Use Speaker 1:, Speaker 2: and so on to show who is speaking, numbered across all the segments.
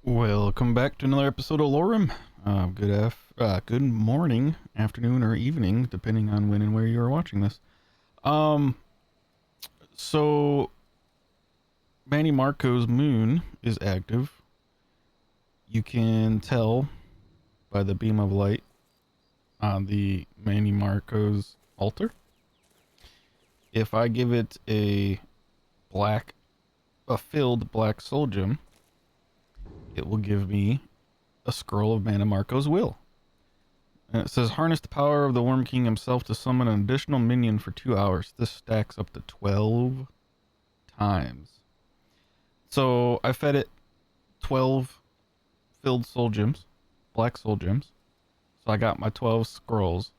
Speaker 1: Welcome back to another episode of LoreRim. Good morning, afternoon, or evening, depending on when and where you are watching this. So Manny Marco's moon is active. You can tell by the beam of light on the Manny Marco's altar. If I give it a filled black soul gem, it will give me a scroll of Manny Marco's will. And it says, harness the power of the Worm King himself to summon an additional minion for 2 hours. This stacks up to 12 times. So I fed it 12 filled soul gems, black soul gems. So I got my 12 scrolls.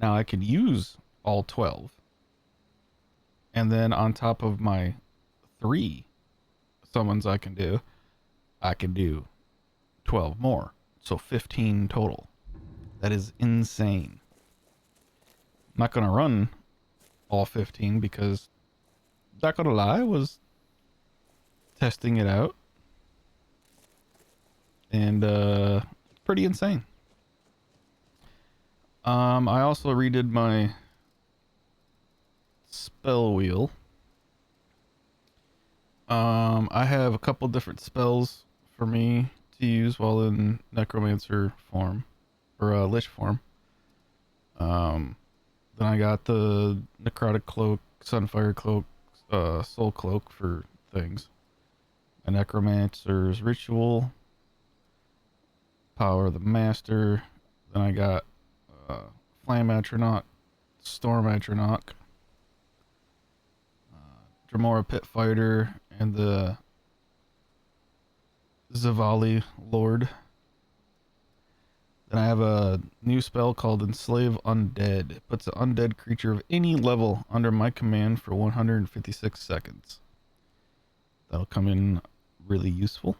Speaker 1: Now I can use all 12. And then on top of my 3 summons I can do 12 more. So 15 total. That is insane. I'm not going to run all 15 because, not going to lie, I was testing it out. And pretty insane. I also redid my spell wheel. I have a couple different spells for me to use while in necromancer form or lich form. Then I got the necrotic cloak, sunfire cloak, soul cloak for things. A necromancer's ritual, power of the master. Then I got flame atronach, storm atronach, Dremora pit fighter, and the Zavali Lord. Then I have a new spell called Enslave Undead. It puts an undead creature of any level under my command for 156 seconds. That'll come in really useful.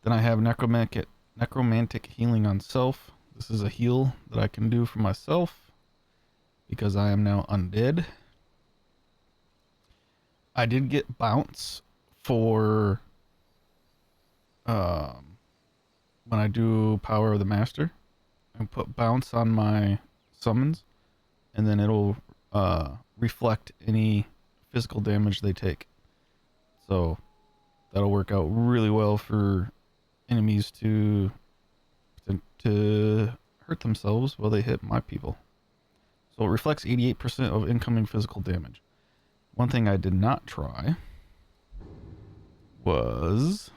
Speaker 1: Then I have necromantic healing on self. This is a heal that I can do for myself because I am now undead. I did get bounce for when I do power of the master. I put bounce on my summons, and then it'll reflect any physical damage they take. So that'll work out really well for enemies to hurt themselves while they hit my people. So it reflects 88% of incoming physical damage. One thing I did not try was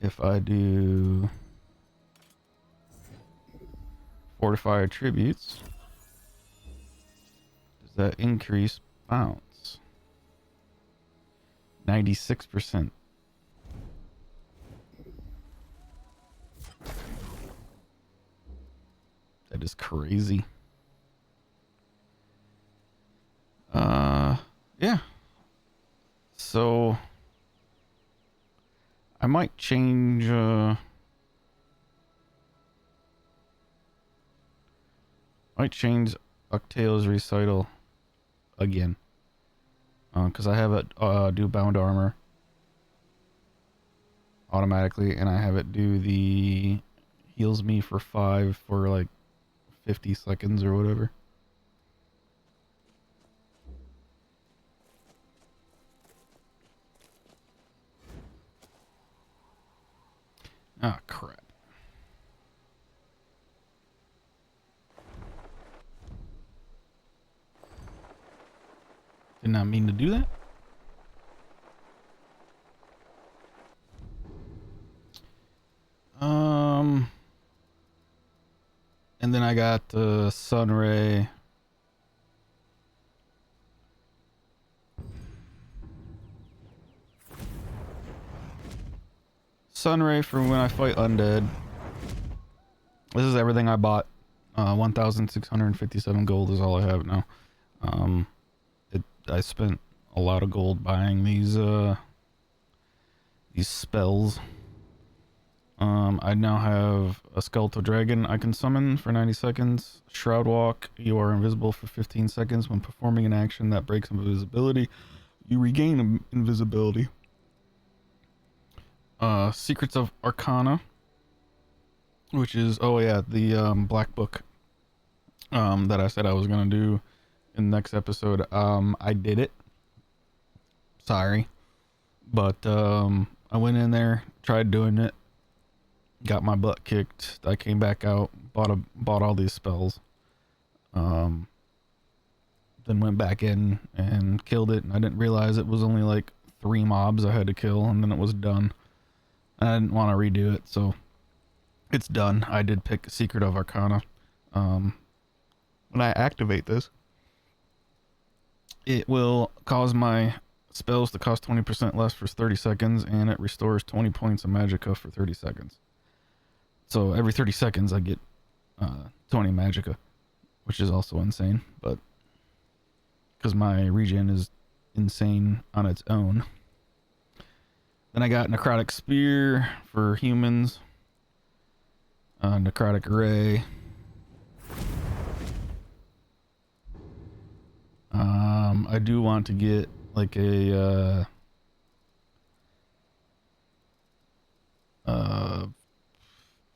Speaker 1: if I do fortify attributes, does that increase bounce? 96%. That is crazy. Yeah. So I might change Octao's recital again. Because I have it do bound armor automatically, and I have it do the heals me for 5 for like 50 seconds or whatever. Ah, crap. Did not mean to do that. And then I got Sunray. Sunray for when I fight undead. This is everything I bought. 1,657 gold is all I have now. I spent a lot of gold buying these spells. I now have a skeletal dragon I can summon for 90 seconds. Shroud walk. You are invisible for 15 seconds. When performing an action that breaks invisibility, you regain invisibility. Secrets of Arcana, which is, oh yeah, the black book that I said I was gonna do in the next episode. I did it. Sorry, but I went in there, tried doing it, got my butt kicked. I came back out, bought all these spells, then went back in and killed it. And I didn't realize it was only like 3 mobs I had to kill, and then it was done. And I didn't want to redo it, so it's done. I did pick Secret of Arcana. When I activate this, it will cause my spells to cost 20% less for 30 seconds, and it restores 20 points of magicka for 30 seconds. So every 30 seconds I get 20 magicka, which is also insane, but because my regen is insane on its own. Then I got Necrotic Spear for humans, Necrotic Ray. I do want to get like a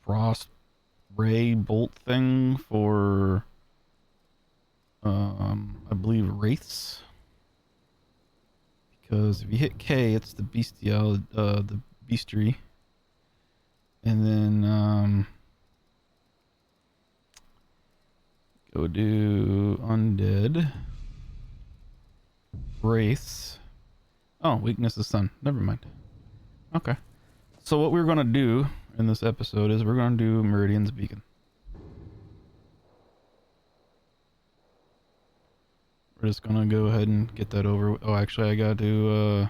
Speaker 1: Frost Ray bolt thing for I believe Wraiths, because if you hit K, it's the the beastry, and then go do undead Wraiths. Oh, weakness is sun. Never mind. Okay. So what we're gonna do in this episode is we're gonna do Meridian's Beacon. We're just gonna go ahead and get that over with. Oh, actually I gotta do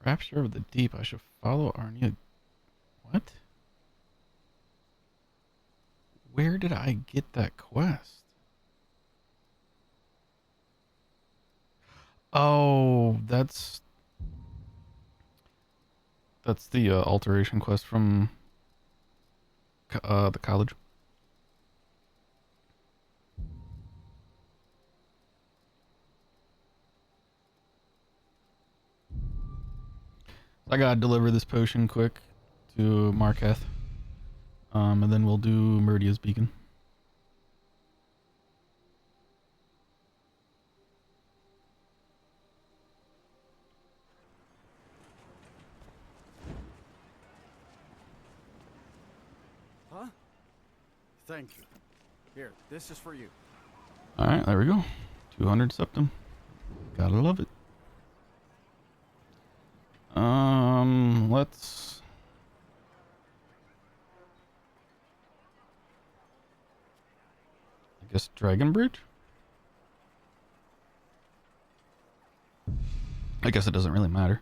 Speaker 1: Rapture of the Deep. I should follow Arnia. What? Where did I get that quest? Oh, that's the alteration quest from the college. I gotta deliver this potion quick to Marketh, and then we'll do Meridia's Beacon.
Speaker 2: Huh? Thank you. Here, this is for you.
Speaker 1: Alright, there we go. 200 septum. Gotta love it. Let's... I guess Dragon Bridge? I guess it doesn't really matter.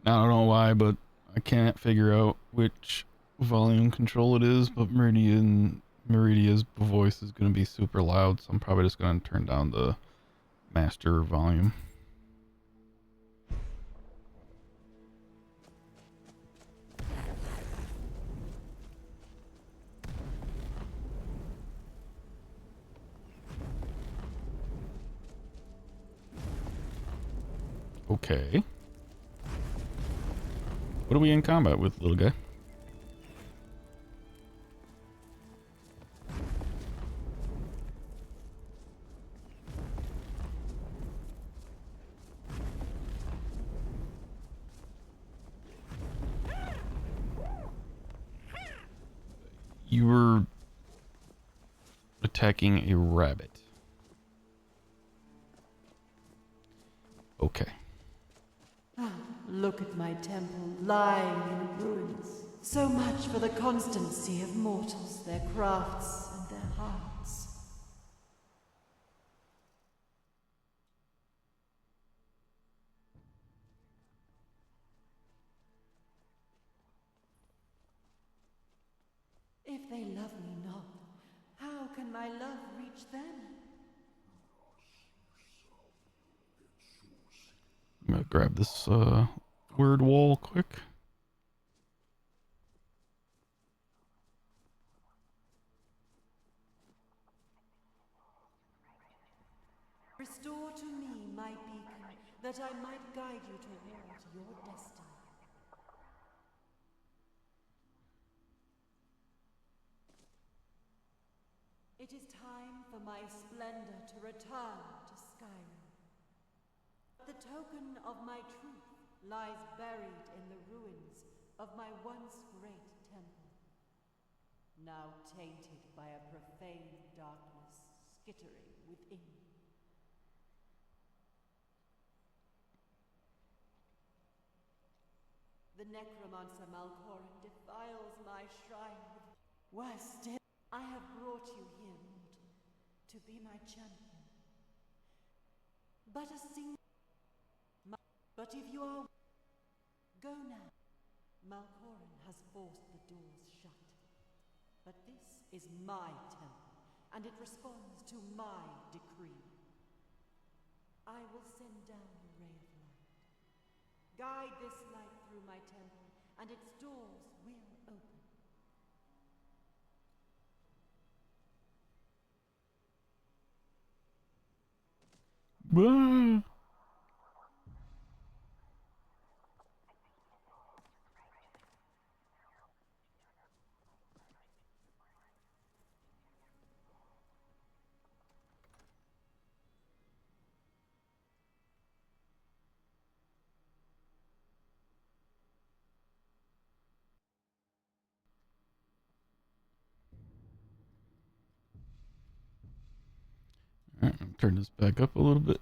Speaker 1: I don't know why, but I can't figure out which volume control it is, but Meridia's voice is going to be super loud, so I'm probably just going to turn down the master volume. Okay. What are we in combat with, little guy? You were attacking a rabbit. Okay.
Speaker 3: Look at my temple lying in ruins. So much for the constancy of mortals, their crafts, and their hearts. they love me not, how can my love reach them?
Speaker 1: I'm gonna grab this word wall quick.
Speaker 3: Restore to me my beacon, that I might guide you toward your destiny. It is time for my splendor to return to Skyrim. The token of my truth lies buried in the ruins of my once great temple, now tainted by a profane darkness skittering within. The necromancer Malkoran defiles my shrine with... Worse still, I have brought you here, Lord, to be my champion. But if you are... Go now. Malkoran has forced the doors shut. But this is my temple, and it responds to my decree. I will send down a ray of light. Guide this light through my temple, and its doors will open.
Speaker 1: Bah! Alright, turn this back up a little bit.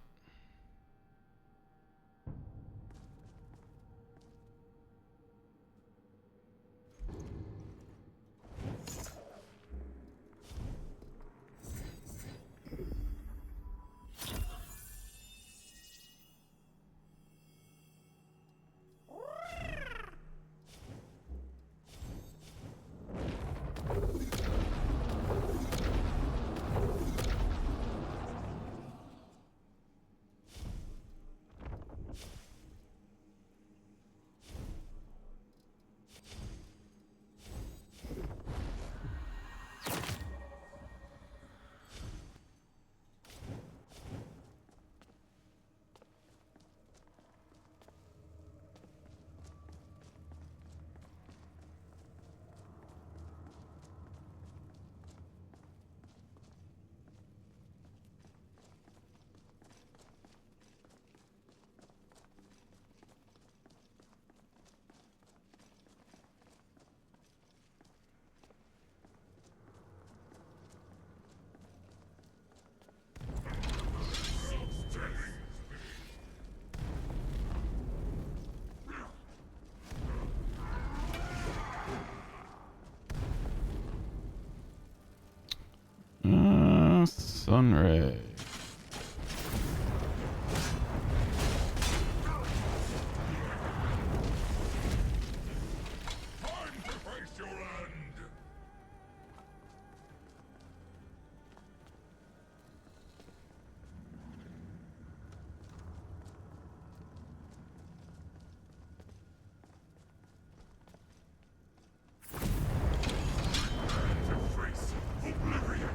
Speaker 1: Sunray.
Speaker 4: Time to face your end! To face oblivion!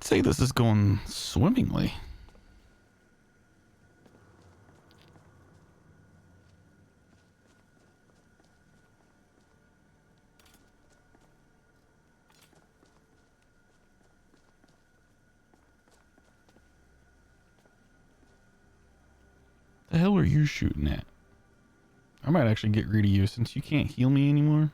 Speaker 1: I'd say this is going swimmingly. The hell are you shooting at? I might actually get rid of you since you can't heal me anymore.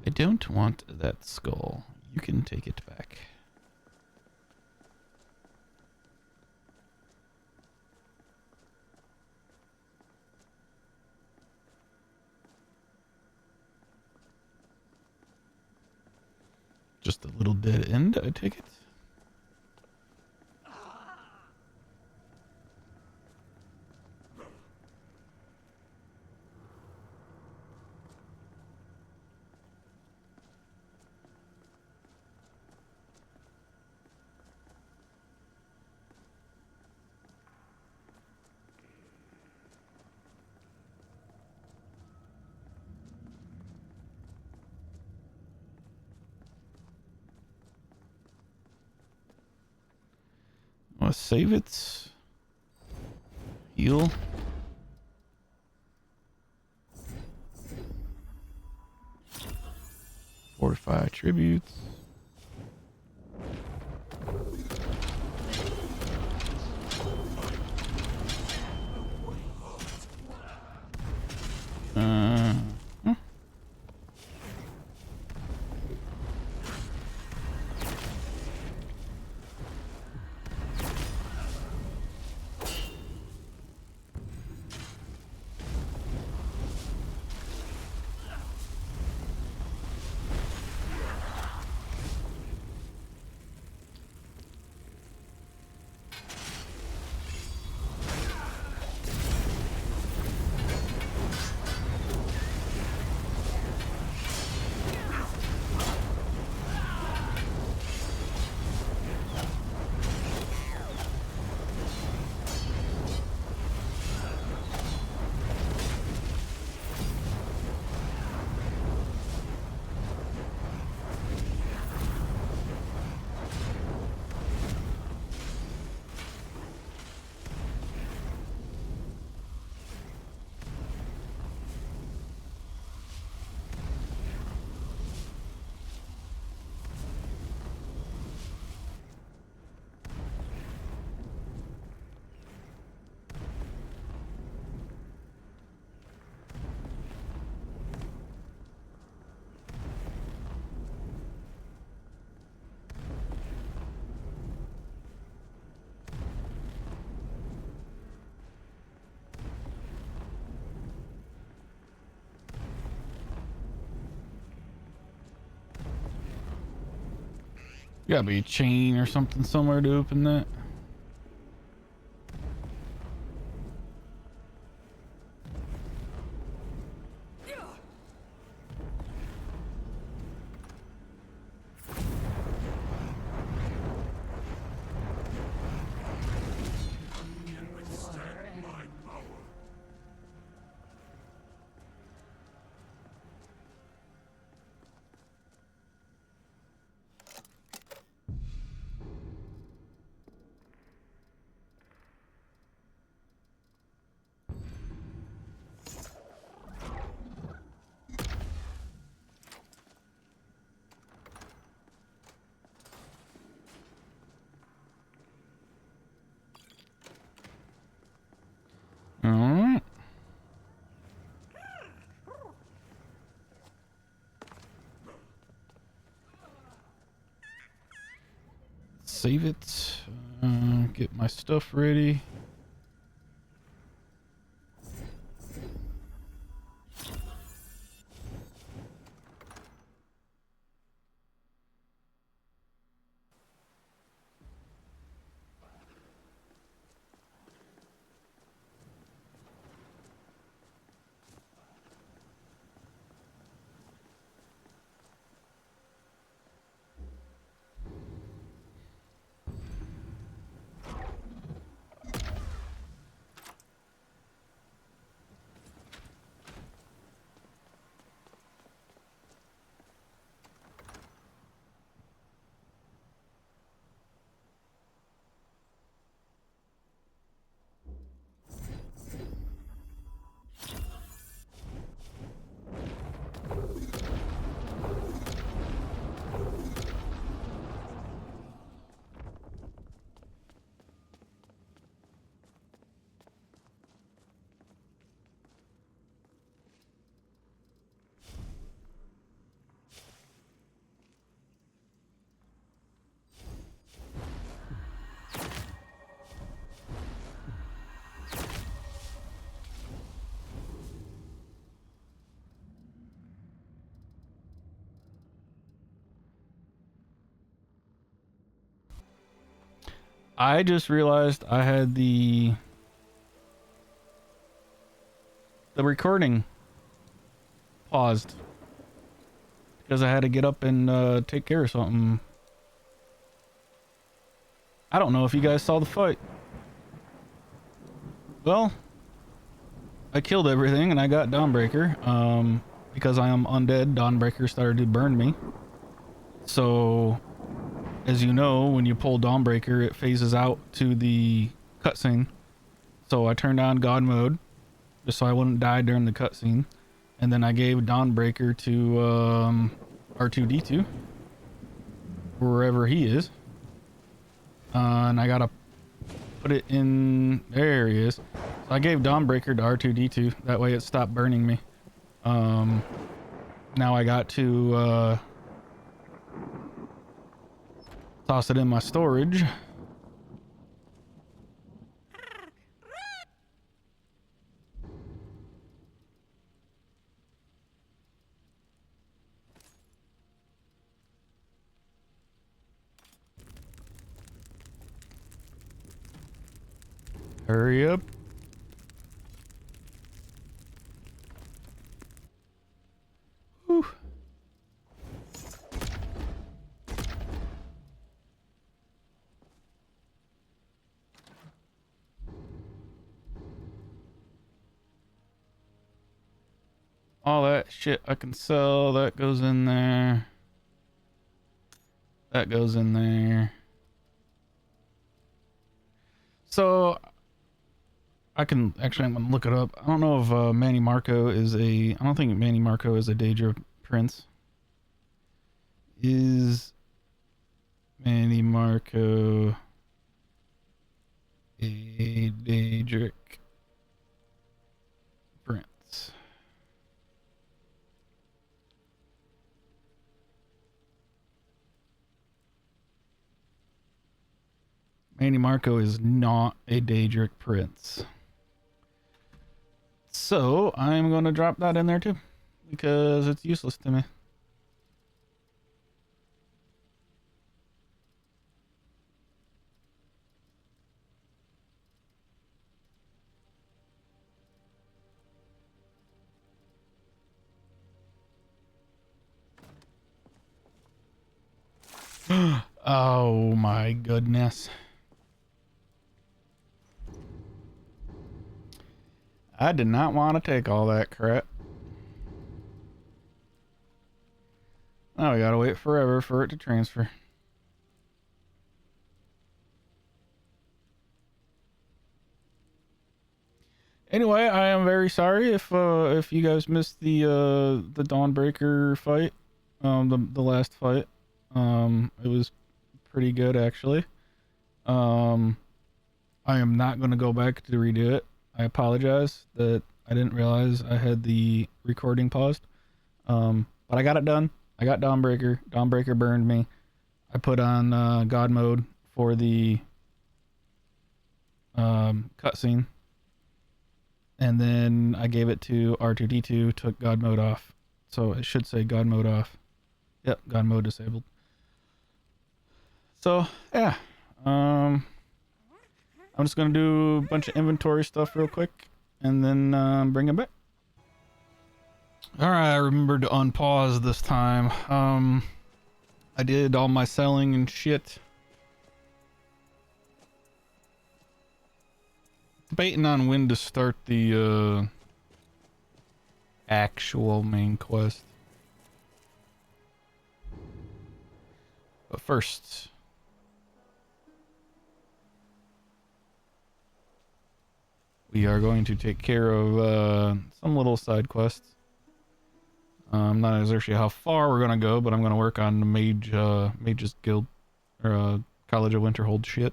Speaker 1: I don't want that skull. You can take it back. Just a little dead end, I take it. Want to save it? Heal. Fortify attributes. Hmm. Gotta be a chain or something somewhere to open that. Alright. Save it. Get my stuff ready. I just realized I had the recording paused because I had to get up and take care of something. I don't know if you guys saw the fight. Well, I killed everything and I got Dawnbreaker. Because I am undead, Dawnbreaker started to burn me. So, as you know, when you pull Dawnbreaker, it phases out to the cutscene. So I turned on God mode, just so I wouldn't die during the cutscene. And then I gave Dawnbreaker to R2-D2, wherever he is. And I gotta put it in, there he is. So I gave Dawnbreaker to R2-D2, that way it stopped burning me. Now I got to toss it in my storage. Hurry up. Whew. All that shit I can sell, that goes in there. That goes in there. So I can actually, I'm gonna look it up. I don't know if Manny Marco is I don't think Manny Marco is a Daedric prince. Is Manny Marco a Daedric prince? Manny Marco is not a Daedric prince. So I'm going to drop that in there too, because it's useless to me. Oh my goodness. I did not want to take all that crap. Now we gotta wait forever for it to transfer. Anyway, I am very sorry if you guys missed the Dawnbreaker fight, the last fight. It was pretty good actually. I am not going to go back to redo it. I apologize that I didn't realize I had the recording paused. But I got it done. I got Dawnbreaker. Dawnbreaker burned me. I put on God mode for the cutscene. And then I gave it to R2-D2, took God mode off. So it should say God mode off. Yep, God mode disabled. So, yeah. I'm just going to do a bunch of inventory stuff real quick and then bring it back. Alright, I remembered to unpause this time. I did all my selling and shit. Debating on when to start the actual main quest. But first, we are going to take care of some little side quests. I'm not exactly sure how far we're gonna go, but I'm gonna work on the Mage's Guild or College of Winterhold shit.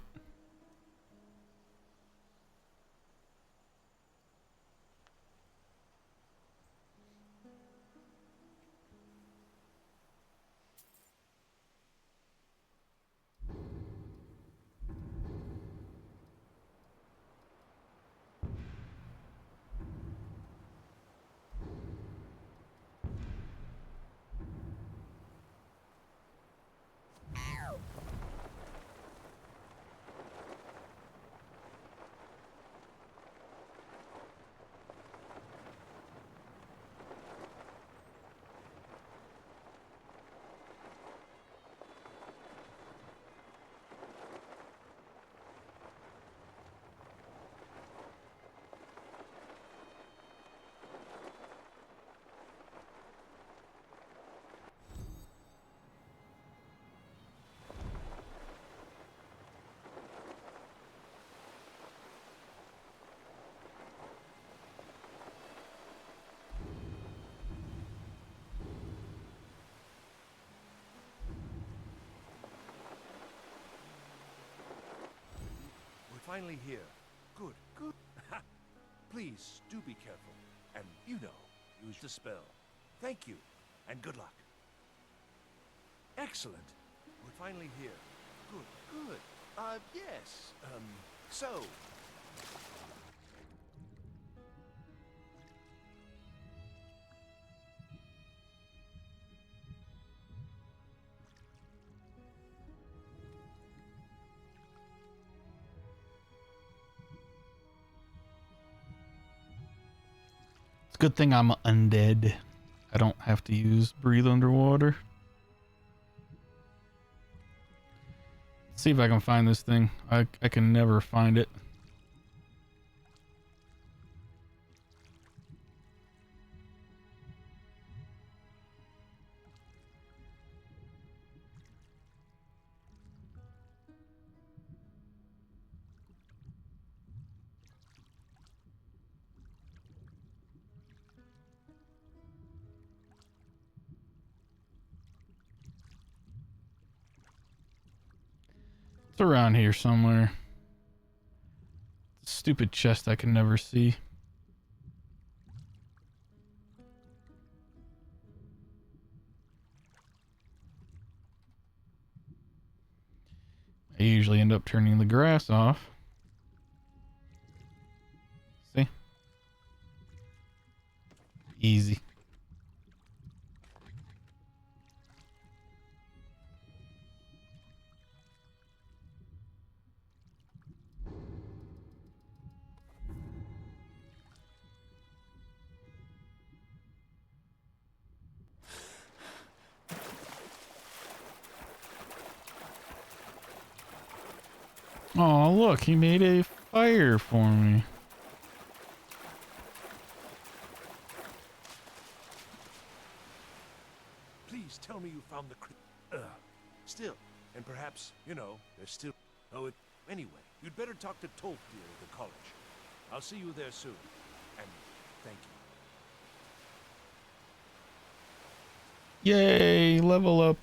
Speaker 5: finally here. Good, good. Please, do be careful. And, you know, use the spell. Thank you, and good luck. Excellent. We're finally here. Good, good. Yes. So...
Speaker 1: It's a good thing I'm undead. I don't have to use breathe underwater. Let's see if I can find this thing. I can never find it. It's around here somewhere. Stupid chest I can never see. I usually end up turning the grass off. See? Easy. Oh, look, he made a fire for me.
Speaker 5: Please tell me you found the still, and perhaps, you know, there's still... Oh, anyway, you'd better talk to Tolkien at the college. I'll see you there soon, and thank you.
Speaker 1: Yay, level up.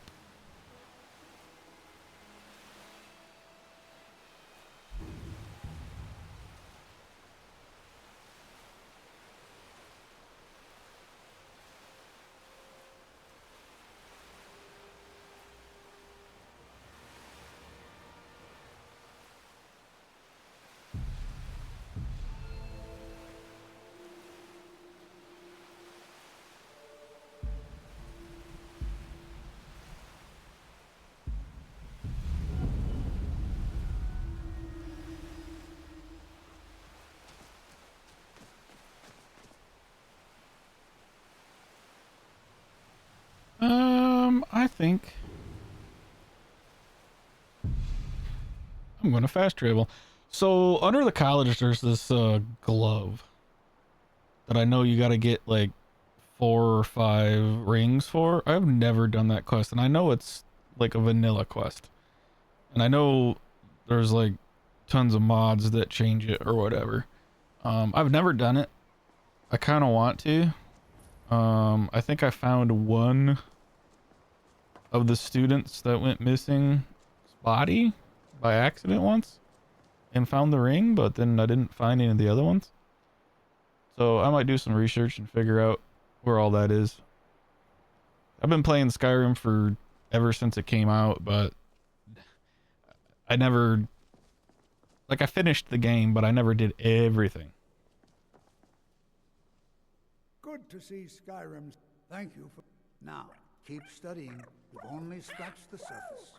Speaker 1: I think I'm going to fast travel. So under the college, there's this glove that I know you got to get like 4 or 5 rings for. I've never done that quest, and I know it's like a vanilla quest, and I know there's like tons of mods that change it or whatever. I've never done it. I kind of want to. I think I found one of the students that went missing body by accident once and found the ring, but then I didn't find any of the other ones. So I might do some research and figure out where all that is. I've been playing Skyrim for ever since it came out, but I never, like, I finished the game, but I never did everything.
Speaker 2: Good to see Skyrim's. Thank you for. Now, keep studying. You've only scratched the surface.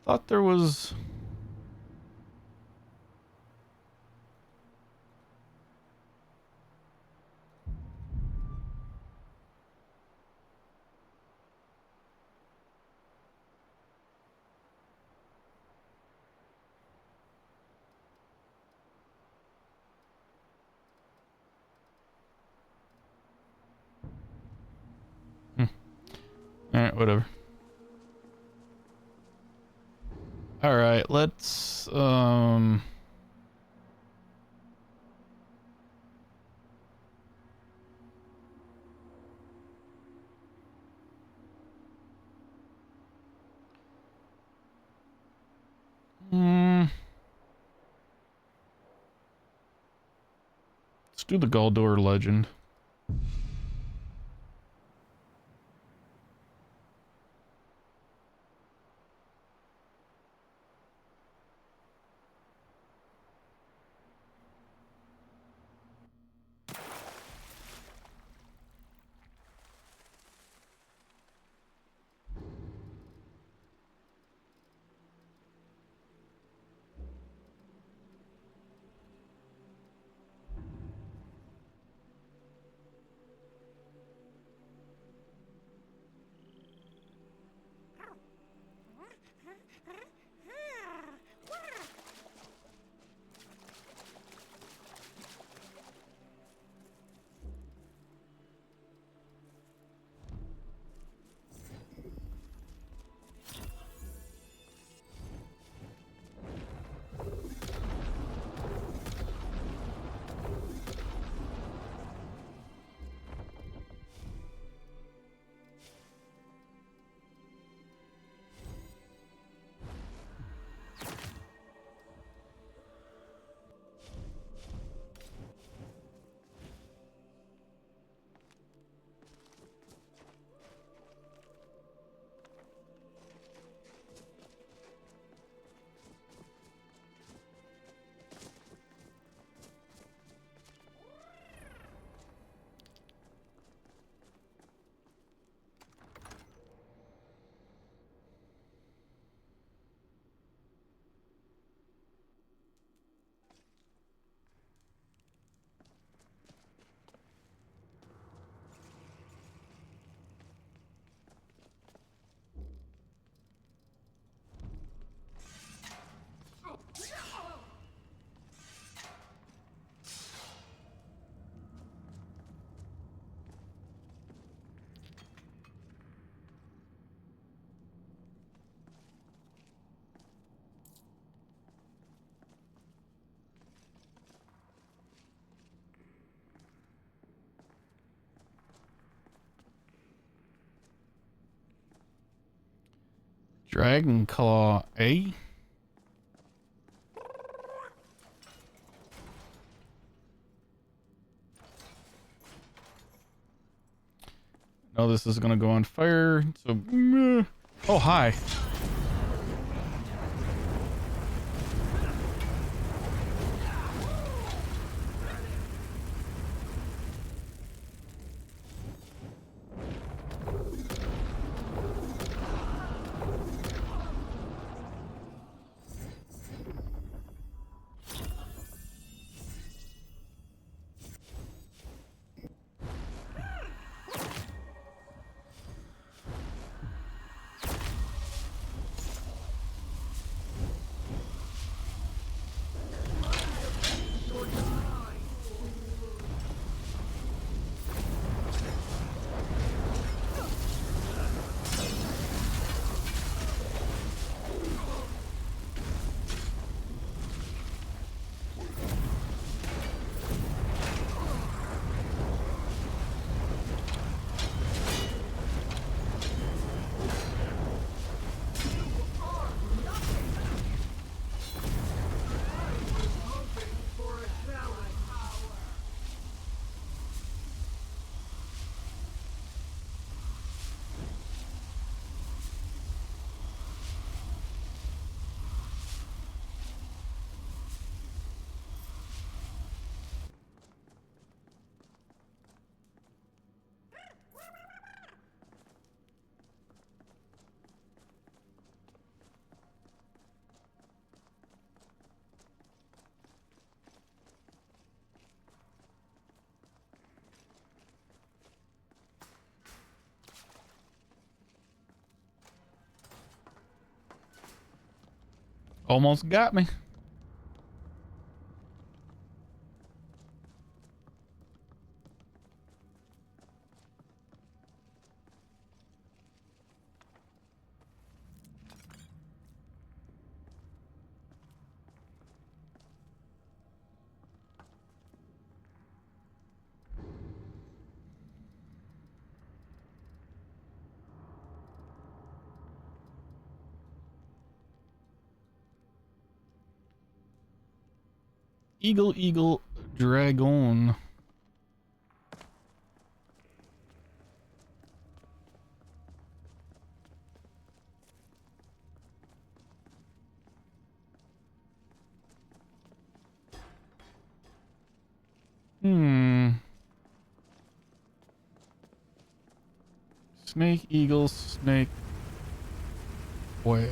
Speaker 1: thought there was... Alright, whatever. Alright, let's let's do the Galdor legend. Dragon Claw A. No, this is gonna go on fire. So, oh hi. Almost got me. Eagle, eagle, dragon. Snake, eagle, snake, whale.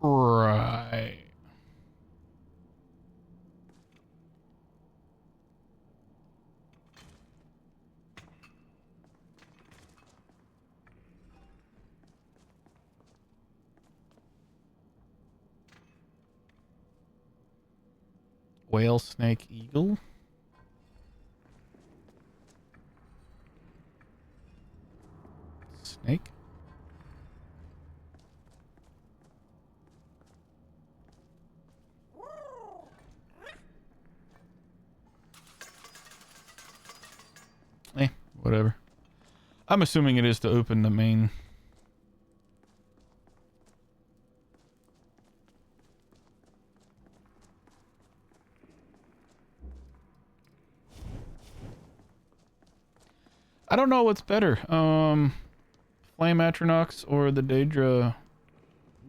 Speaker 1: Right. Whale, snake, eagle. Snake. Whatever. I'm assuming it is to open the main. I don't know what's better. Flame Atronox or the Daedra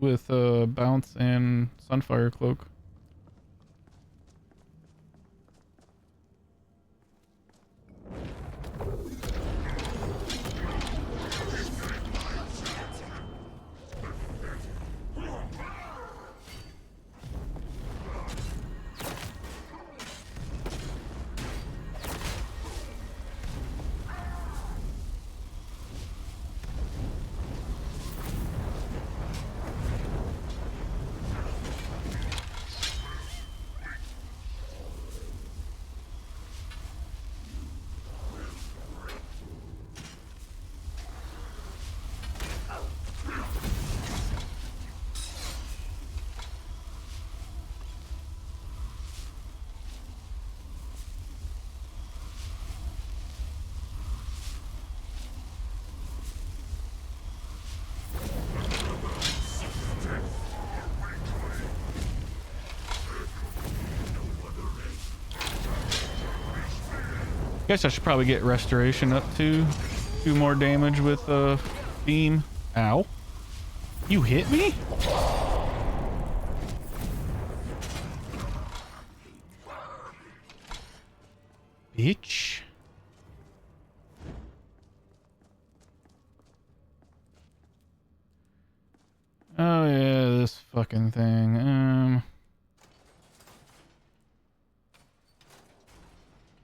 Speaker 1: with bounce and Sunfire Cloak. Guess I should probably get restoration up to 2 more damage with beam. Ow. You hit me? Bitch. Oh yeah, this fucking thing.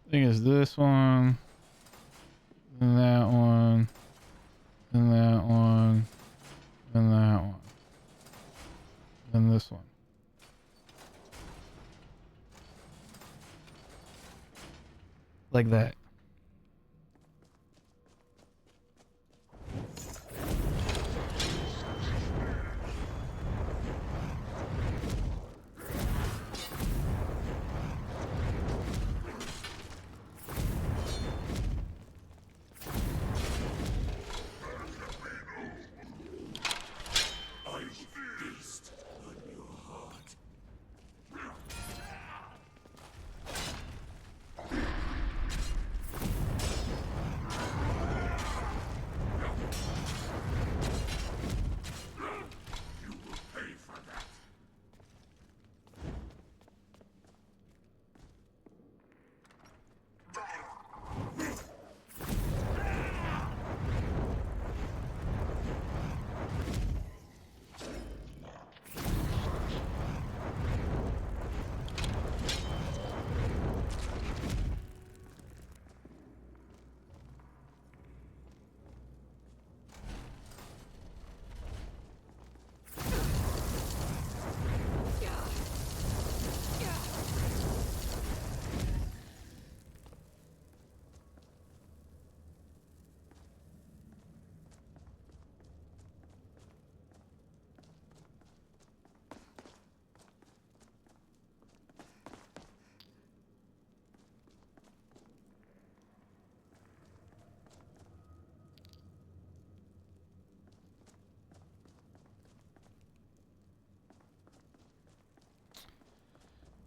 Speaker 1: I think it's this one, and that one, and that one, and that one, and this one. Like that.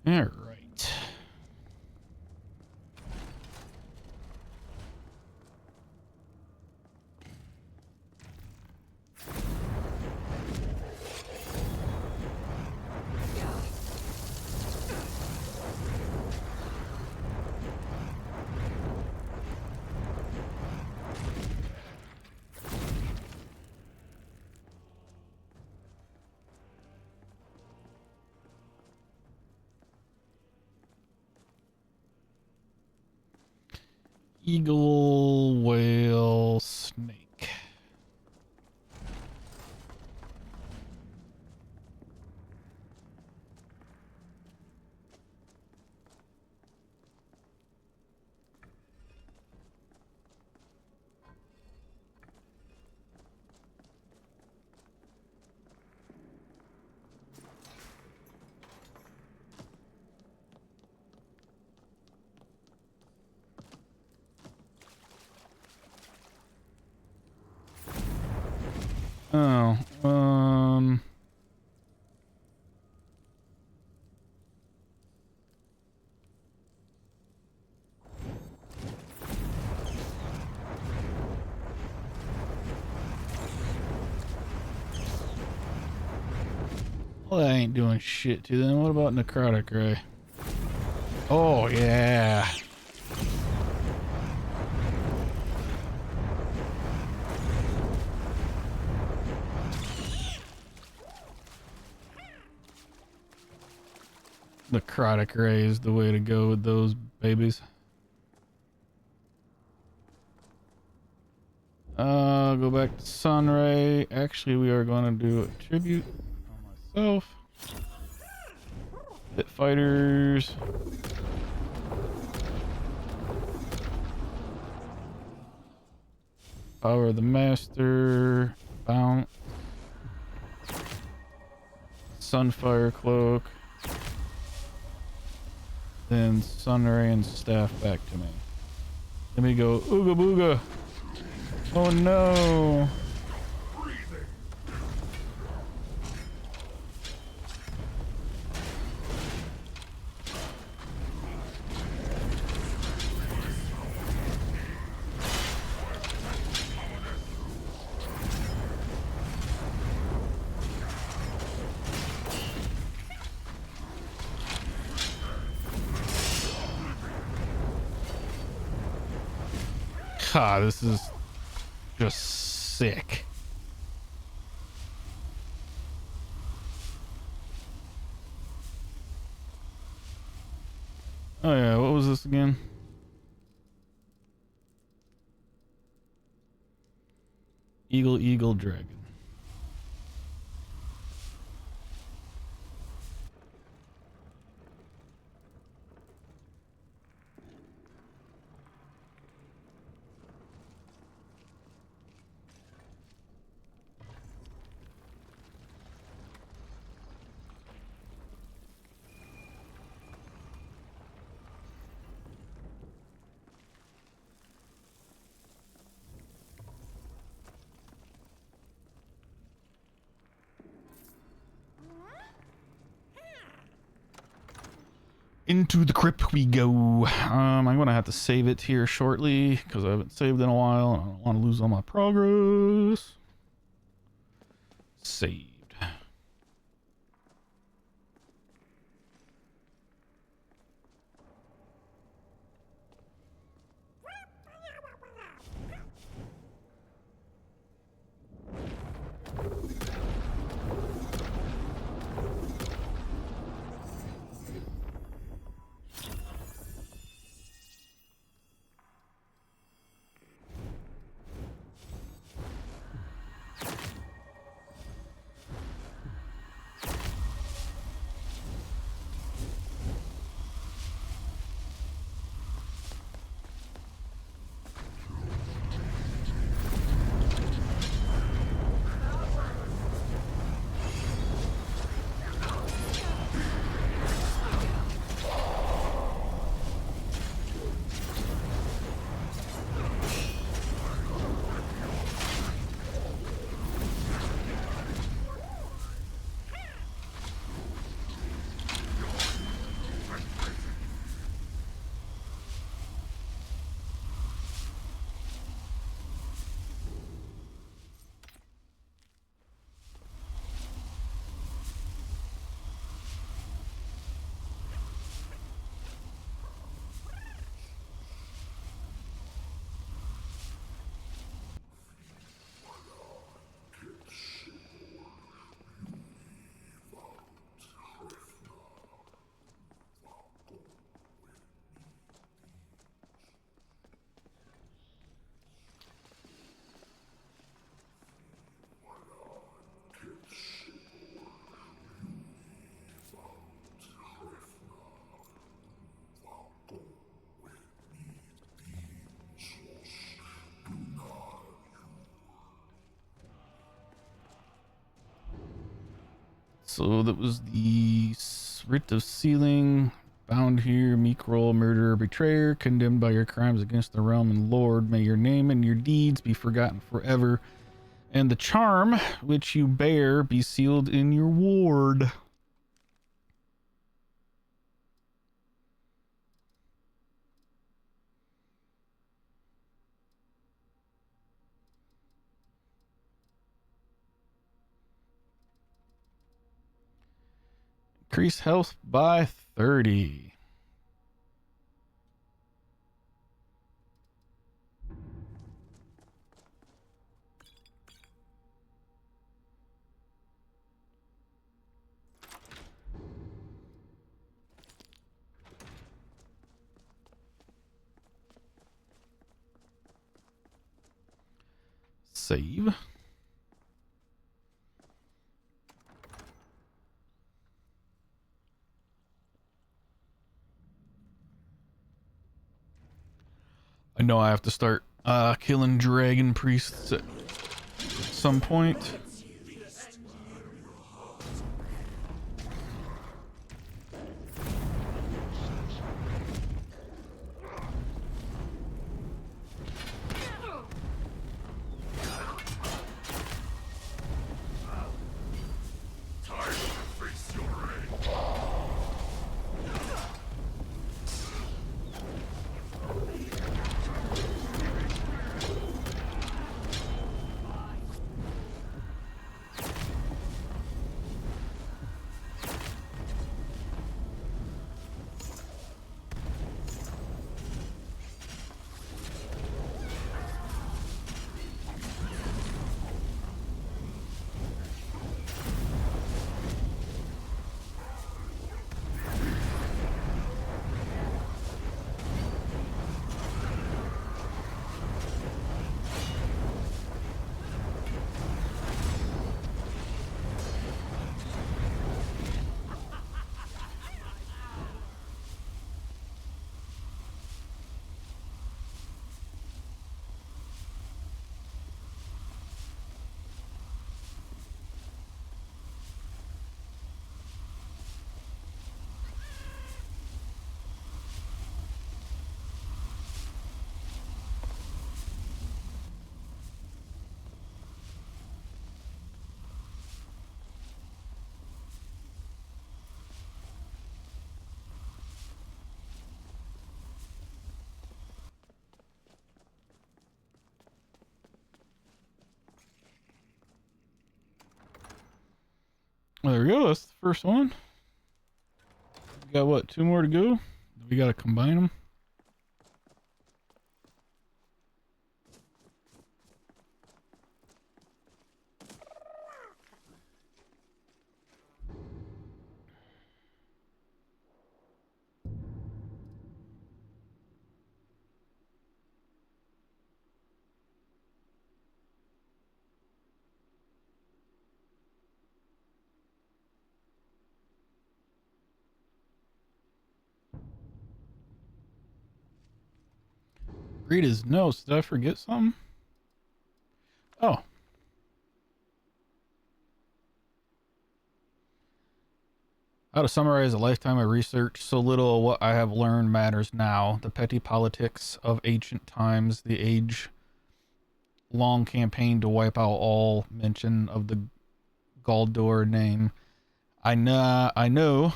Speaker 1: All right. Eagle, whale, snake. Oh, well, that ain't doing shit to them. What about necrotic ray? Oh, yeah. Necrotic ray is the way to go with those babies. Go back to Sunray. Actually, we are going to do a tribute on myself. Pit fighters. Power of the Master. Bounce. Sunfire Cloak. Then Sunray and Staff back to me. Let me go Ooga Booga. Oh no. God, this is just sick. Oh yeah, what was this again? Eagle, Eagle, Dragon. Into the crypt we go. I'm gonna have to save it here shortly because I haven't saved in a while and I don't want to lose all my progress. Saved. So that was the writ of sealing. Bound here, Meekrol, murderer, betrayer, condemned by your crimes against the realm and Lord. May your name and your deeds be forgotten forever, and the charm which you bear be sealed in your ward. Increase health by 30. Save. I know I have to start killing dragon priests at some point. Well, there we go. That's the first one. We got what, 2 more to go? We got to combine them. Read his notes. Did I forget something? Oh. How to summarize a lifetime of research. So little of what I have learned matters now. The petty politics of ancient times. The age-long campaign to wipe out all mention of the Galdor name. I know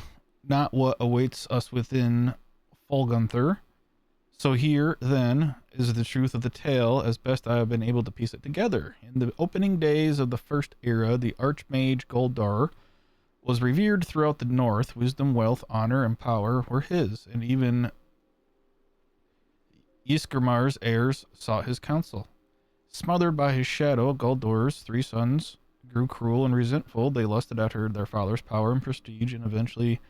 Speaker 1: not what awaits us within Folgunther. So here, then, is the truth of the tale as best I have been able to piece it together. In the opening days of the First Era, the Archmage Goldar was revered throughout the North. Wisdom, wealth, honor, and power were his, and even Ysgrimar's heirs sought his counsel. Smothered by his shadow, Goldor's 3 sons grew cruel and resentful. They lusted after their father's power and prestige, and eventually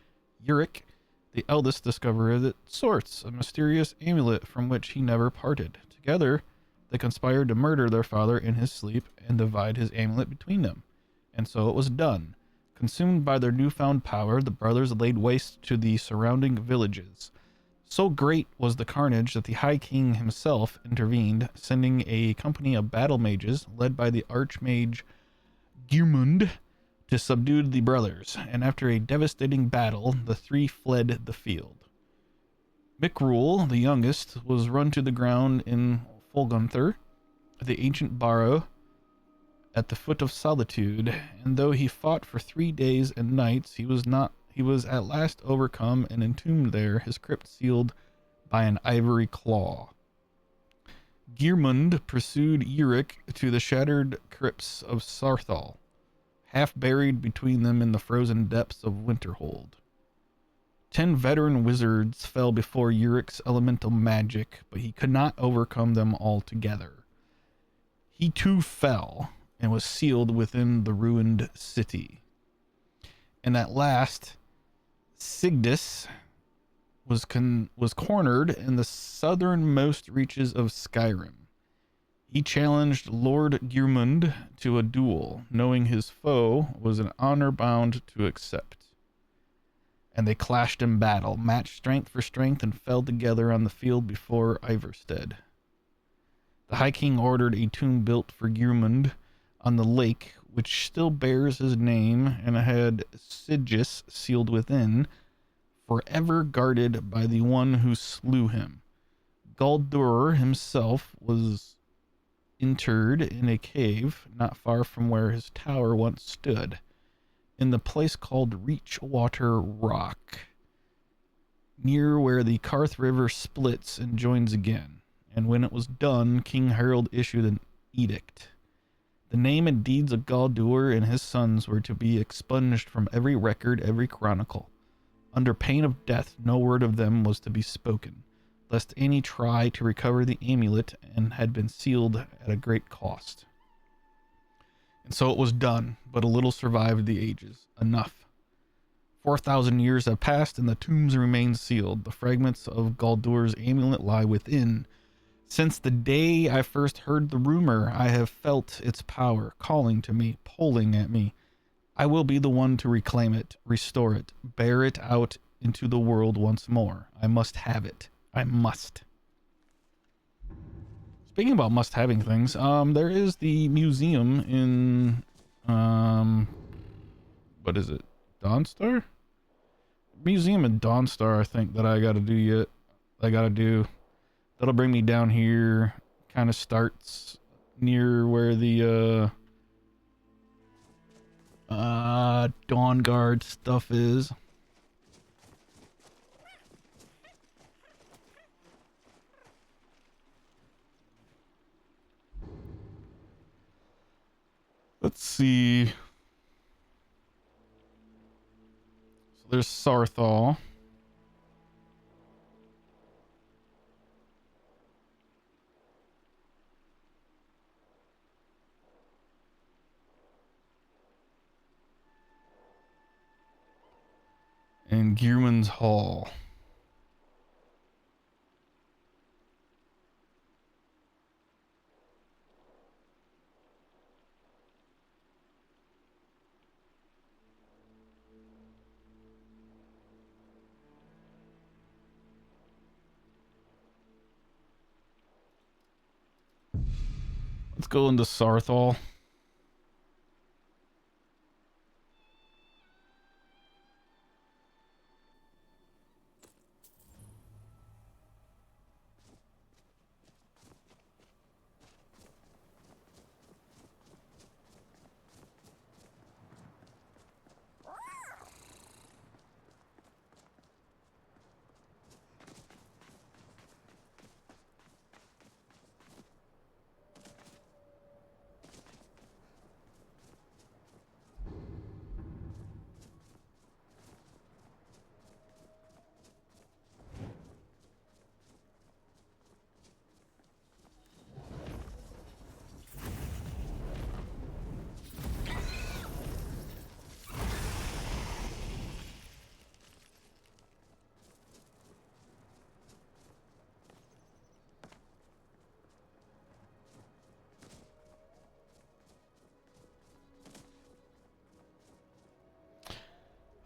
Speaker 1: Uric, the eldest, discovered its source, a mysterious amulet from which he never parted. Together, they conspired to murder their father in his sleep and divide his amulet between them. And so it was done. Consumed by their newfound power, the brothers laid waste to the surrounding villages. So great was the carnage that the High King himself intervened, sending a company of battle mages, led by the Archmage Gyrmund, to subdue the brothers, and after a devastating battle, the three fled the field. Mikrul, the youngest, was run to the ground in Folgunther, the ancient barrow at the foot of Solitude, and though he fought for 3 days and nights, he was at last overcome and entombed there, his crypt sealed by an ivory claw. Geirmund pursued Uric to the shattered crypts of Sarthal, half buried between them in the frozen depths of Winterhold. 10 veteran wizards fell before Uric's elemental magic, but he could not overcome them altogether. He too fell and was sealed within the ruined city. And at last, Sigdis was cornered in the southernmost reaches of Skyrim. He challenged Lord Geirmund to a duel, knowing his foe was an honor bound to accept. And they clashed in battle, matched strength for strength, and fell together on the field before Ivarstead. The High King ordered a tomb built for Geirmund on the lake, which still bears his name, and had Sigis sealed within, forever guarded by the one who slew him. Galdur himself was interred in a cave not far from where his tower once stood, in the place called Reachwater Rock, near where the Karth River splits and joins again. And when it was done, King Harold issued an edict. The name and deeds of Galdur and his sons were to be expunged from every record, every chronicle. Under pain of death, no word of them was to be spoken, lest any try to recover the amulet, and had been sealed at a great cost. And so it was done, but a little survived the ages. Enough. 4,000 years have passed, and the tombs remain sealed. The fragments of Galdur's amulet lie within. Since the day I first heard the rumor, I have felt its power, calling to me, pulling at me. I will be the one to reclaim it, restore it, bear it out into the world once more. I must have it. I must. Speaking about must-having things, there is the museum in, what is it? Dawnstar? Museum in Dawnstar, I think, that I gotta do. That'll bring me down here. Kind of starts near where the, Dawn Guard stuff is. Let's see. So there's Sarthal. And Geirmund's Hall. Let's go into Sarthal.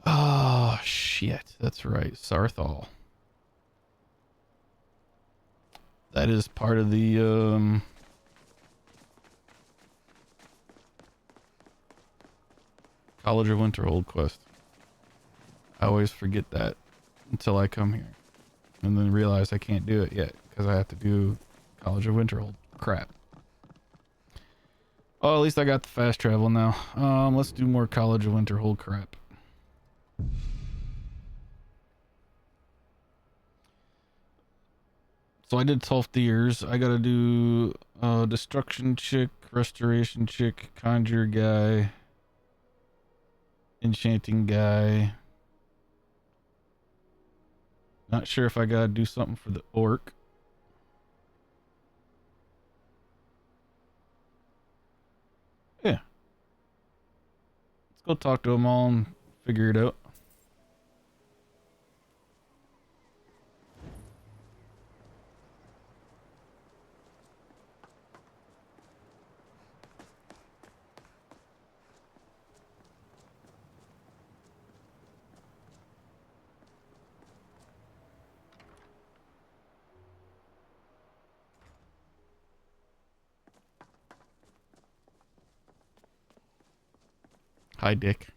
Speaker 1: Oh, shit. That's right. Sarthal. That is part of the, College of Winterhold quest. I always forget that until I come here. And then realize I can't do it yet because I have to do College of Winterhold crap. Oh, at least I got the fast travel now. Let's do more College of Winterhold crap. So I did 12 years. I gotta do Destruction Chick, Restoration Chick, Conjure Guy, Enchanting Guy. Not sure if I gotta do something for the Orc. Yeah. Let's go talk to them all and figure it out. Hi, Dick.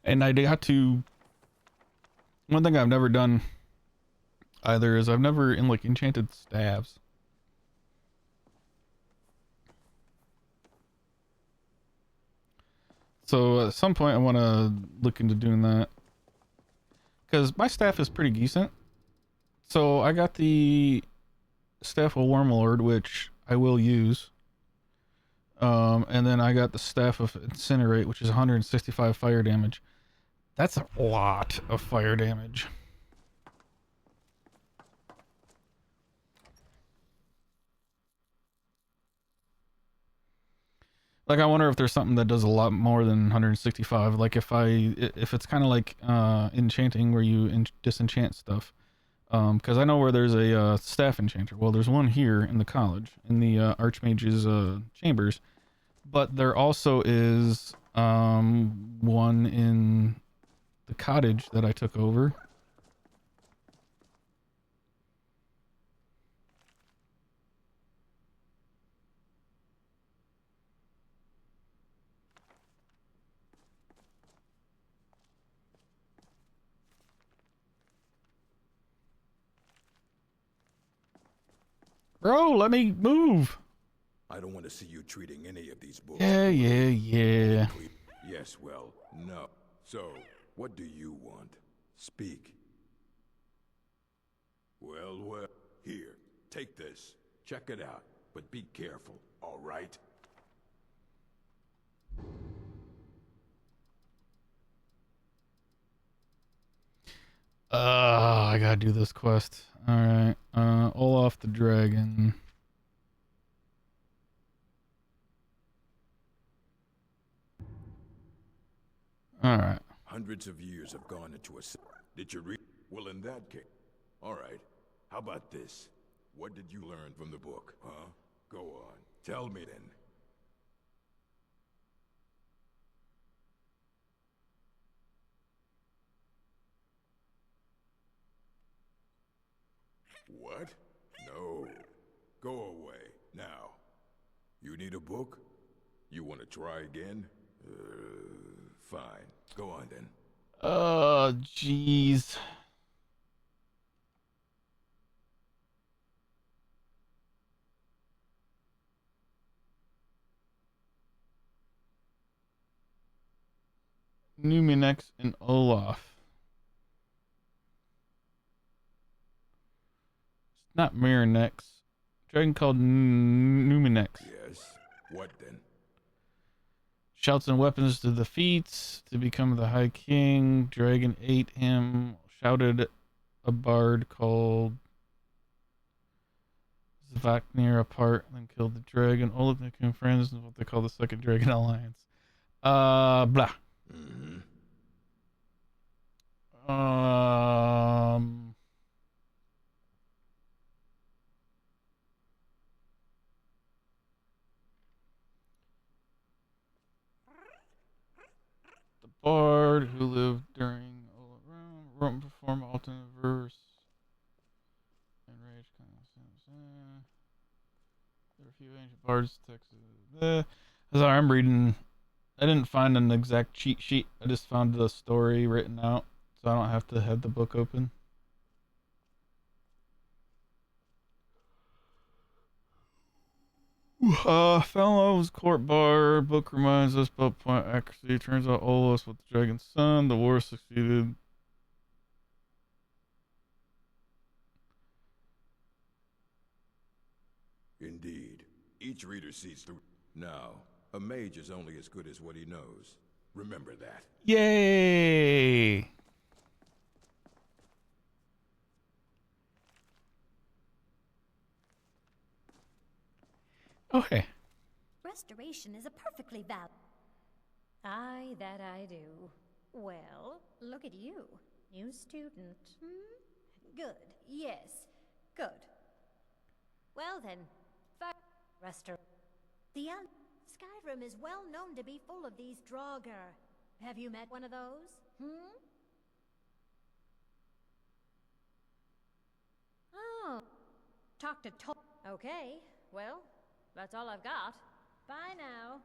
Speaker 1: And I got to... One thing I've never done either is I've never enchanted staves. So at some point I want to look into doing that. Because my staff is pretty decent. So I got the Staff of Warlord, which I will use. And then I got the Staff of Incinerate, which is 165 fire damage. That's a lot of fire damage. Like, I wonder if there's something that does a lot more than 165. Like, if it's kind of like enchanting where you disenchant stuff. Because I know where there's a staff enchanter. Well, there's one here in the college, in the Archmage's chambers. But there also is one in the cottage that I took over. Bro, let me move.
Speaker 4: I don't want to see you treating any of these books.
Speaker 1: Yeah.
Speaker 4: Yes, well, no. So, what do you want? Speak. Well, here, take this. Check it out, but be careful, all right?
Speaker 1: I gotta do this quest. Alright, Olaf the Dragon. Alright.
Speaker 4: Hundreds of years have gone into a... Did you read? Well, in that case... All right. How about this? What did you learn from the book, huh? Go on. Tell me then. What? No. Go away, now. You need a book? You want to try again? Fine. Go on then.
Speaker 1: Jeez. Numinex and Olaf. not Marinex. Dragon called Numinex.
Speaker 4: Yes. What then?
Speaker 1: Shouts and weapons to the feats to become the High King. Dragon ate him. Shouted a bard called Zvaknir apart, then killed the dragon. Olaf became friends with what they call the Second Dragon Alliance. Blah.
Speaker 4: Mm-hmm.
Speaker 1: The bard who lived during LoreRim wrote and performed alternate verse and rage. There are a few ancient bards texts. As I'm reading, I didn't find an exact cheat sheet. I just found the story written out, so I don't have to have the book open. Fellow's court bar book reminds us about point accuracy. Turns out Aorus with the dragon's son. The war succeeded.
Speaker 4: Indeed. Each reader sees through. Now, a mage is only as good as what he knows. Remember that.
Speaker 1: Yay! Okay.
Speaker 6: Restoration is a perfectly valid. Aye, that I do. Well, look at you. New student. Good. Yes. Good. Well then, Skyrim is well known to be full of these Draugr. Have you met one of those? Oh. Talk to Okay. Well, that's all I've got. Bye now.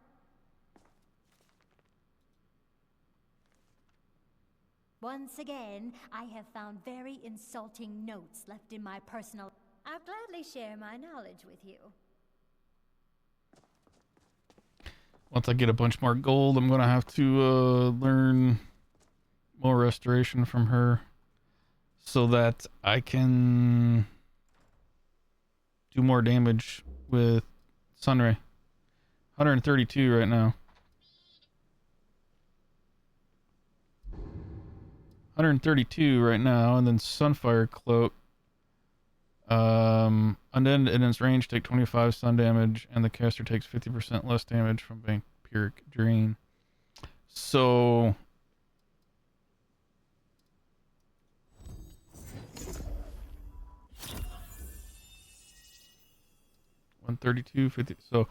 Speaker 6: Once again, I have found very insulting notes left in my personal... I'll gladly share my knowledge with you.
Speaker 1: Once I get a bunch more gold, I'm going to have to learn more restoration from her so that I can do more damage with Sunray. 132 right now. 132 right now, and then Sunfire Cloak. Undead in its range take 25 stun damage, and the caster takes 50% less damage from Vampiric Drain. So... 132, 50. So,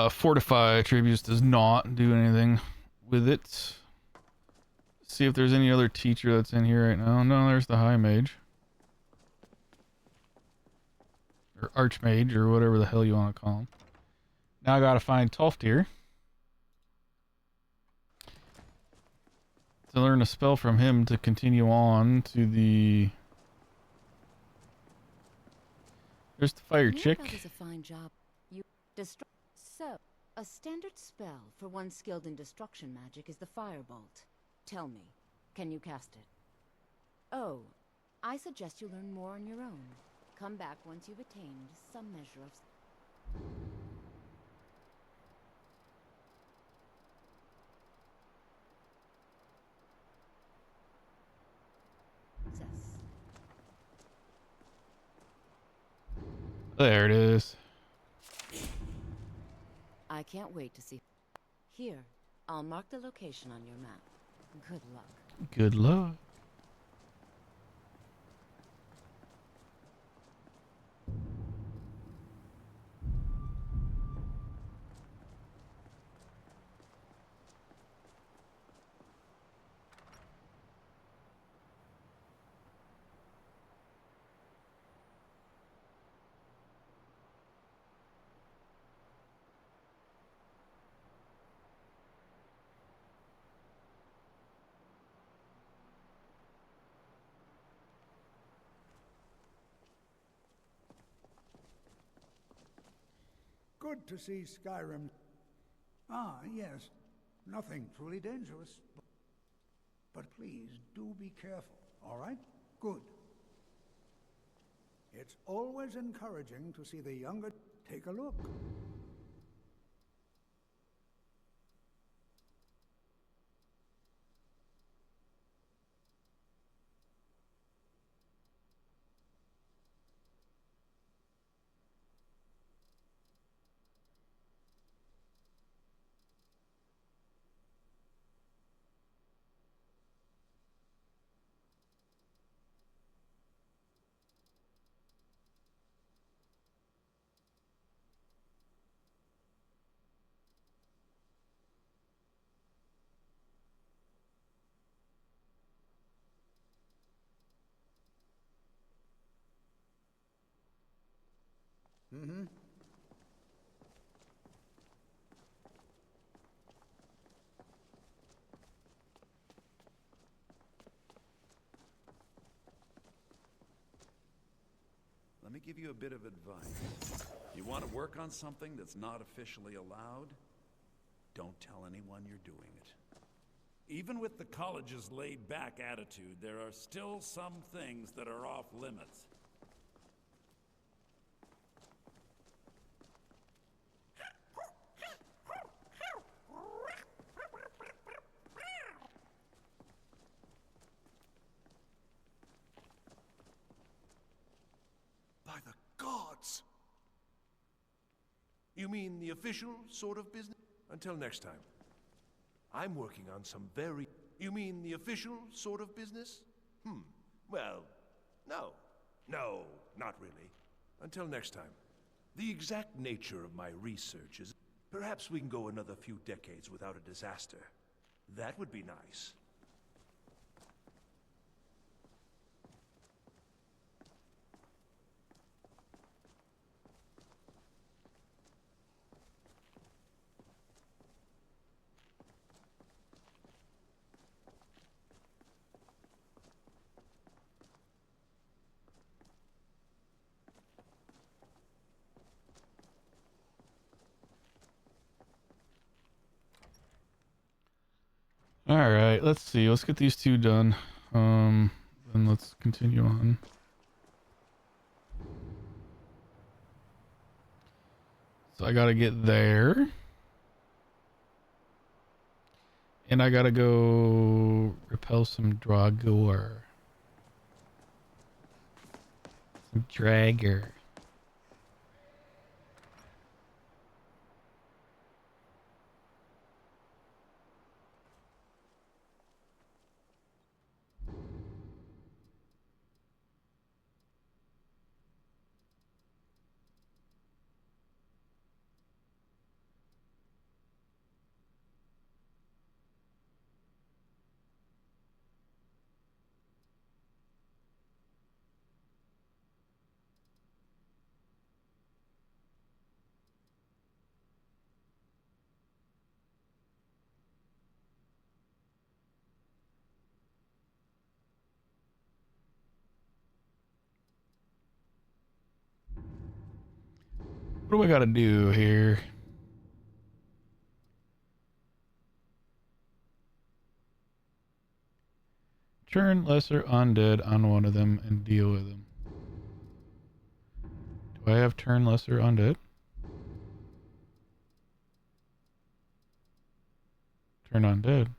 Speaker 1: Fortify Attributes does not do anything with it. See if there's any other teacher that's in here right now. No, there's the High Mage. Or Archmage, or whatever the hell you want to call him. Now I gotta find Tolftir to learn a spell from him to continue on to the... There's the fire chick.
Speaker 7: That is a fine job. You So, a standard spell for one skilled in destruction magic is the Firebolt. Tell me, can you cast it? Oh, I suggest you learn more on your own. Come back once you've attained some measure of success.
Speaker 1: There it is.
Speaker 7: I can't wait to see. Here, I'll mark the location on your map. Good luck.
Speaker 1: Good luck.
Speaker 2: Good to see Skyrim. Ah, yes. Nothing truly dangerous. But please, do be careful, all right? Good. It's always encouraging to see the younger take a look. Mm-hmm.
Speaker 8: Let me give you a bit of advice. You want to work on something that's not officially allowed? Don't tell anyone you're doing it. Even with the college's laid-back attitude, there are still some things that are off limits.
Speaker 5: By the gods! You mean the official sort of business? Until next time. I'm working on some very... You mean the official sort of business? Well, no. No, not really. Until next time. The exact nature of my research is... Perhaps we can go another few decades without a disaster. That would be nice.
Speaker 1: All right, let's see. Let's get these two done. Then let's continue on. So I gotta get there. And I gotta go repel some Dragor. Some Dragger. What do I gotta do here? Turn lesser undead on one of them and deal with them. Do I have turn lesser undead? Turn undead.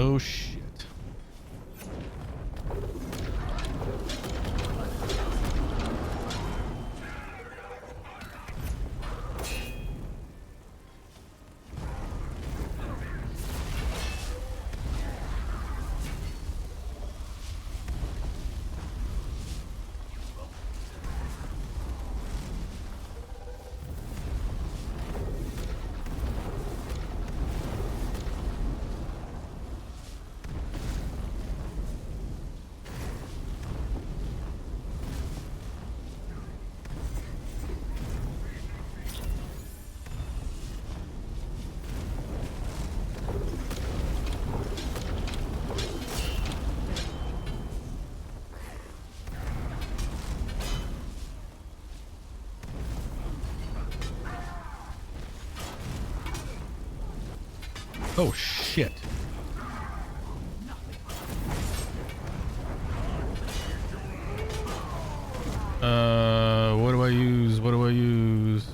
Speaker 1: Oh shit. Oh shit. What do I use? What do I use?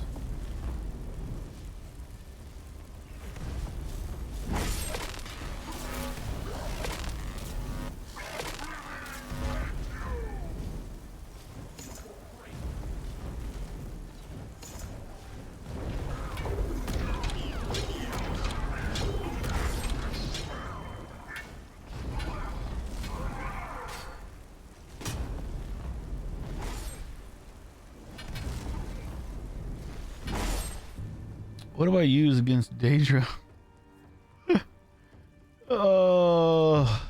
Speaker 1: What do I use against Daedra? Oh.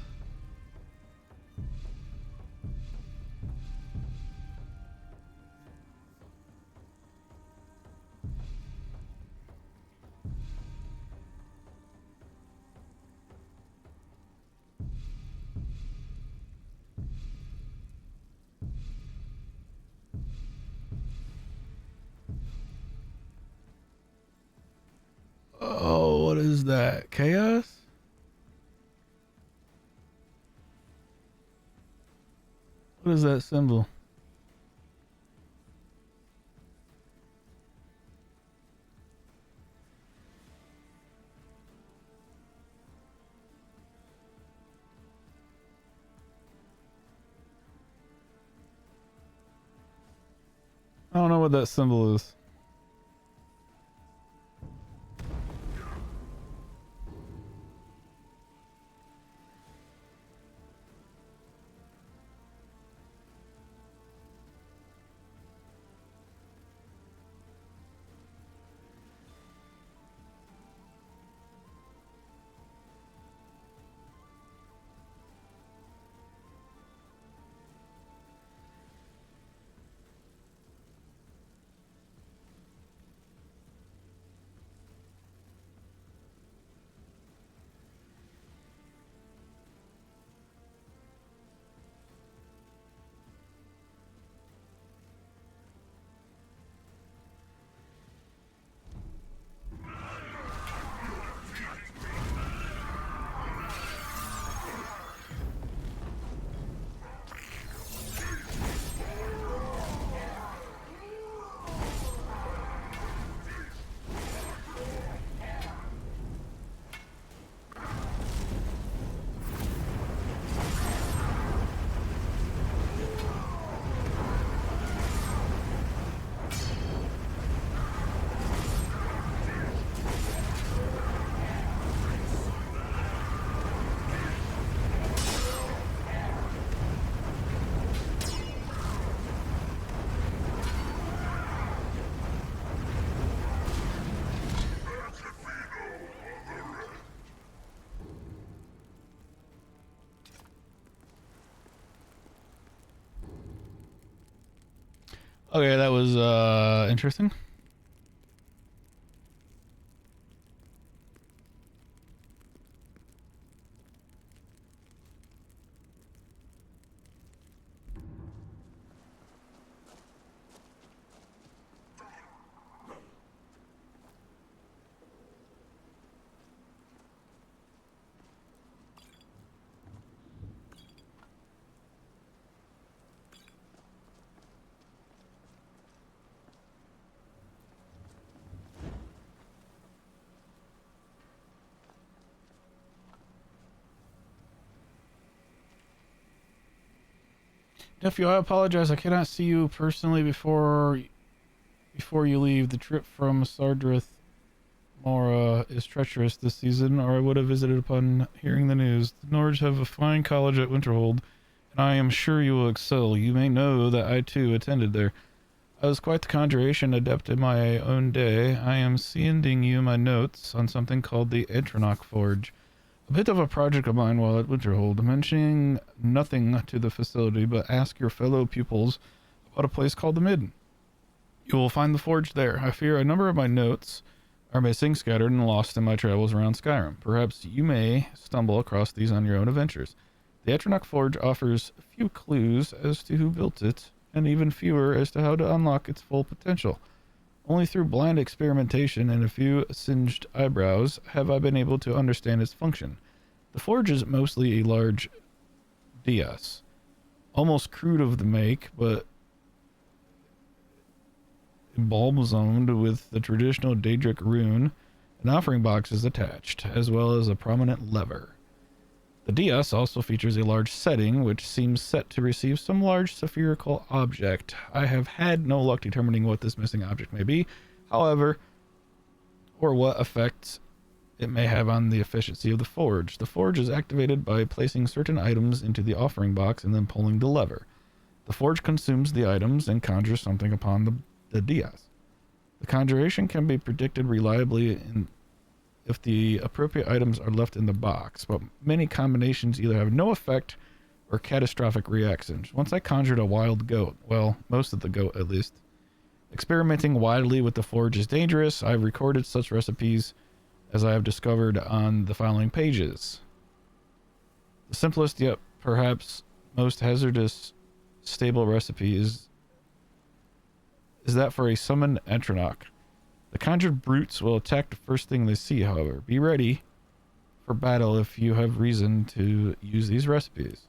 Speaker 1: Oh, what is that? Chaos? What is that symbol? I don't know what that symbol is. Okay, that was interesting. Nephew, I apologize. I cannot see you personally before you leave. The trip from Sardrith Mora is treacherous this season, or I would have visited upon hearing the news. The Nords have a fine college at Winterhold, and I am sure you will excel. You may know that I too attended there. I was quite the conjuration adept in my own day. I am sending you my notes on something called the Atronach Forge. A bit of a project of mine while at Winterhold, mentioning nothing to the facility, but ask your fellow pupils about a place called the Midden. You will find the forge there. I fear a number of my notes are missing, scattered, and lost in my travels around Skyrim. Perhaps you may stumble across these on your own adventures. The Atronach Forge offers few clues as to who built it, and even fewer as to how to unlock its full potential. Only through blind experimentation and a few singed eyebrows have I been able to understand its function. The forge is mostly a large DS, almost crude of the make, but embalmed with the traditional Daedric rune. An offering box is attached, as well as a prominent lever. The DS also features a large setting, which seems set to receive some large spherical object. I have had no luck determining what this missing object may be, however, or what effect it may have on the efficiency of the forge. The forge is activated by placing certain items into the offering box and then pulling the lever. The forge consumes the items and conjures something upon the DS. The conjuration can be predicted reliably if the appropriate items are left in the box, but many combinations either have no effect or catastrophic reactions. Once I conjured a wild goat, well, most of the goat at least. Experimenting widely with the forge is dangerous. I've recorded such recipes as I have discovered on the following pages. The simplest yet perhaps most hazardous stable recipe is that for a summoned Atronach. The conjured brutes will attack the first thing they see, however. Be ready for battle if you have reason to use these recipes.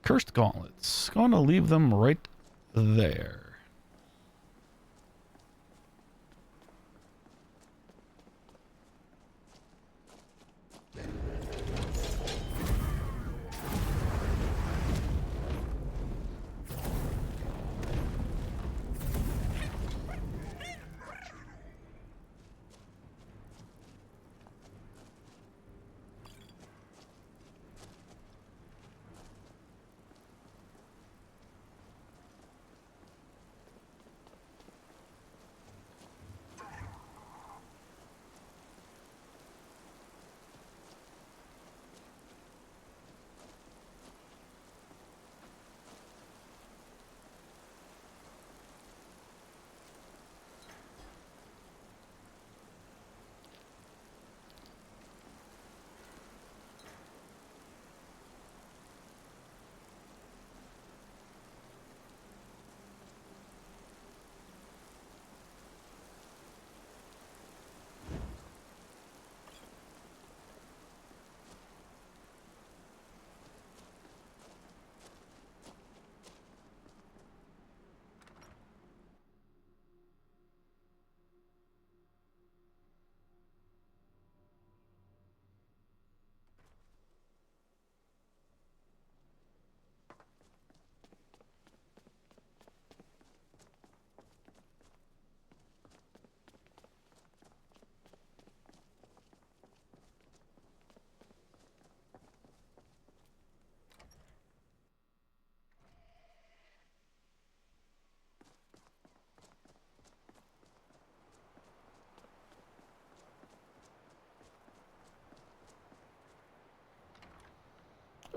Speaker 1: Cursed gauntlets. Gonna leave them right there.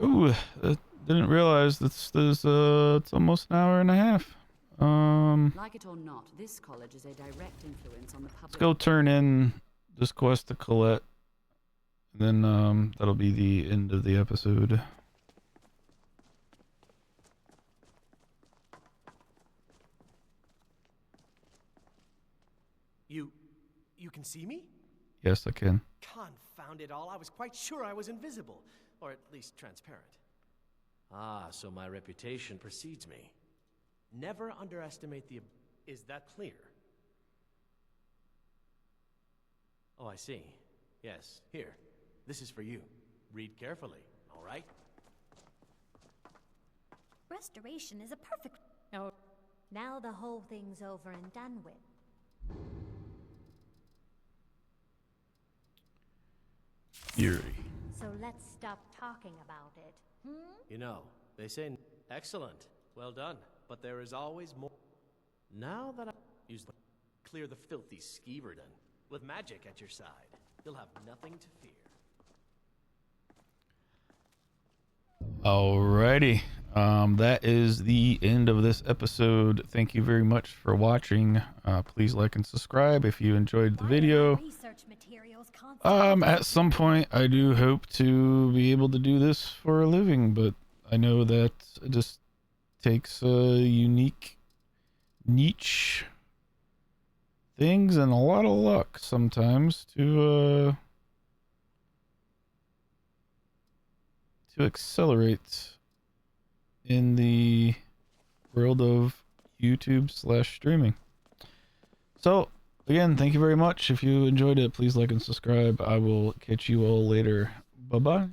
Speaker 1: Ooh, I didn't realize this is it's almost an hour and a half.
Speaker 7: Like it or not, this college is a direct influence on the public.
Speaker 1: Let's go turn in this quest to Colette. And then that'll be the end of the episode.
Speaker 9: You can see me?
Speaker 1: Yes, I can.
Speaker 9: Confound it all, I was quite sure I was invisible. Or at least transparent. Ah, so my reputation precedes me. Never underestimate the... Is that clear? Oh, I see. Yes, here. This is for you. Read carefully, all right?
Speaker 6: Restoration is a perfect... Oh. Now the whole thing's over and done with.
Speaker 1: Yuri.
Speaker 6: So let's stop talking about it.
Speaker 9: You know, they say... Excellent. Well done. But there is always more... Now that I... Use the... Clear the filthy skeeverden. With magic at your side, you'll have nothing to fear.
Speaker 1: Alrighty. That is the end of this episode. Thank you very much for watching. Please like and subscribe if you enjoyed the video. At some point, I do hope to be able to do this for a living, but I know that it just takes unique niche things and a lot of luck sometimes to accelerate in the world of YouTube / streaming. So again, thank you very much. If you enjoyed it, please like and subscribe. I will catch you all later. Bye bye.